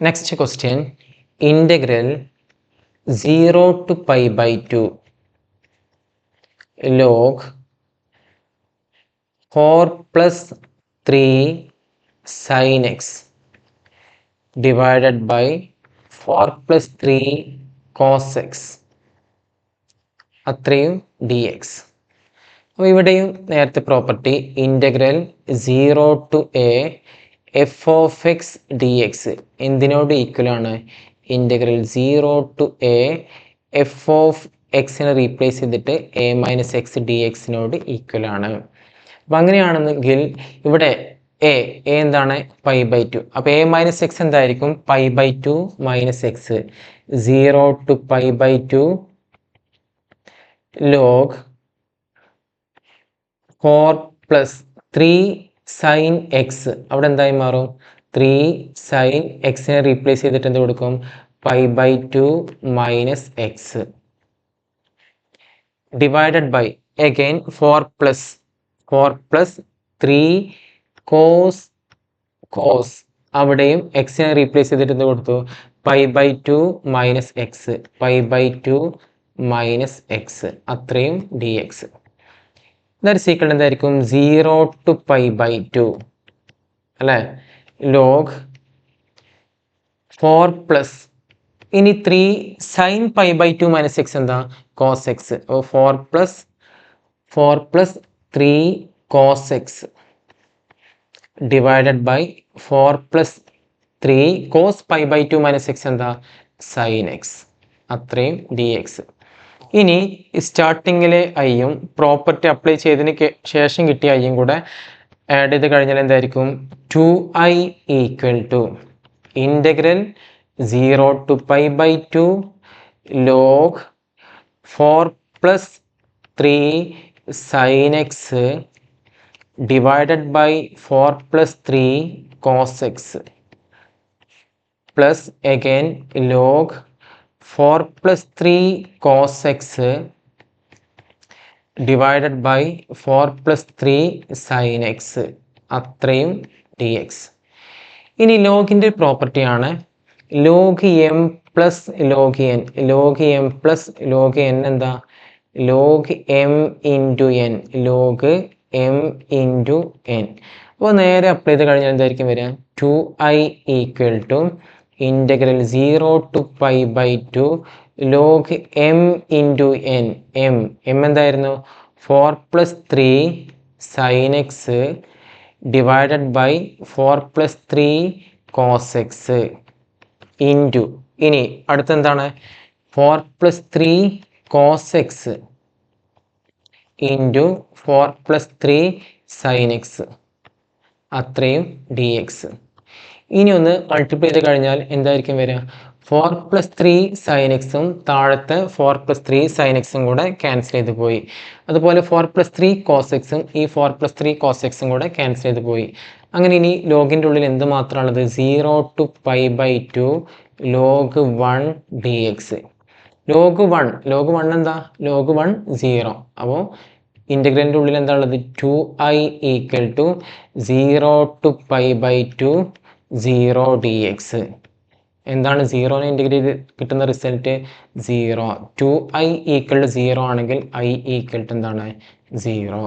Next question, integral 0 to pi by 2 log 4 plus 3 sin x divided by 4 plus 3 cos x അത്രയും D X. അപ്പോൾ ഇവിടെയും നേരത്തെ property integral 0 to A F of X D X എന്തിനോട് ഈക്വലാണ്? Integral 0 to A F of എക്സിനെ replace ചെയ്തിട്ട് A minus X D എക്സിനോട് ഈക്വലാണ്. അപ്പം അങ്ങനെയാണെന്നെങ്കിൽ ഇവിടെ എ എന്താണ്? Pi by two. അപ്പോൾ എ മൈനസ് എക്സ് എന്തായിരിക്കും? Pi by two minus X. 0 to pi by two log 4 plus 3 sine X അവിടെ എന്തായി മാറും? 3 സൈൻ എക്സിനെ റീപ്ലേസ് ചെയ്തിട്ട് എന്ത് കൊടുക്കും? Pi by two minus X divided by again 4 plus 3 cos അവിടെയും എക്സിനെ റീപ്ലേസ് ചെയ്തിട്ട് എന്ത് കൊടുത്തു? Pi by two minus X. Pi by two minus X അത്രയും ഡി എക്സ്. ഇതൊരു സീക്വൽ എന്തായിരിക്കും? 0 ടു പൈ ബൈ ടു അല്ലേ ലോഗ് 4 പ്ലസ് ഇനി 3 sine pi by two minus X എന്താ? Cos X. അപ്പോൾ 4 plus 3 cos X divided by 4 plus 3 cos pi by two minus X എന്താ? Sine x അത്രയും ഡി എക്സ്. ഇനി സ്റ്റാർട്ടിങ്ങിലെ ഐയും പ്രോപ്പർട്ടി അപ്ലൈ ചെയ്തതിന് ശേഷം കിട്ടിയ ഐയും കൂടെ ആഡ് ചെയ്ത് കഴിഞ്ഞാൽ എന്തായിരിക്കും? 2i equal to integral 0 to pi by two log 4 plus 3 sine X divided by 4 plus 3 cos x plus again log 4 plus 3 cos x divided by 4 plus 3 sin x അത്രയും D X. ഇനി ലോഗിൻ്റെ പ്രോപ്പർട്ടിയാണ് log M plus log N. Log M plus log N എന്താ? Log M into N. Log M into N. അപ്പോൾ നേരെ apply ചെയ്ത് കഴിഞ്ഞാൽ എന്തായിരിക്കും വരിക? 2i equal to integral 0 to pi by two log M into N. M എന്തായിരുന്നു? 4 plus 3 sine X divided by 4 plus 3 cos X into ഇനി അടുത്തെന്താണ്? 4 plus 3 cos X into 4 plus 3 sine x അത്രയും ഡി എക്സ്. ഇനി ഒന്ന് multiply ചെയ്ത് കഴിഞ്ഞാൽ എന്തായിരിക്കും വരിക? 4 പ്ലസ് 3 സൈൻ എക്സും താഴത്തെ 4 പ്ലസ് 3 സൈൻ എക്സും കൂടെ ക്യാൻസൽ ചെയ്ത് പോയി. അതുപോലെ 4 പ്ലസ് 3 കോസ് എക്സും ഈ 4 പ്ലസ് 3 കോസ് എക്സും കൂടെ ക്യാൻസൽ ചെയ്ത് പോയി. അങ്ങനെ ഇനി ലോഗിൻ്റെ ഉള്ളിൽ എന്ത് മാത്രമാണുള്ളത്? 0 to pi by two log 1 d x. Log 1 എന്താ? ലോഗ് 1 0. അപ്പോൾ ഇൻ്റഗ്രലിൻ്റെ ഉള്ളിൽ എന്താ ഉള്ളത്? 2i equal to 0 to pi by two 0 d x. എന്താണ് 0നെ ഇൻ്റഗ്രേറ്റ് ചെയ്ത് കിട്ടുന്ന റിസൾട്ട്? 0. 2i ഈക്വൽ ടു 0 ആണെങ്കിൽ i ഈക്വൽ ടു എന്താണ്? 0.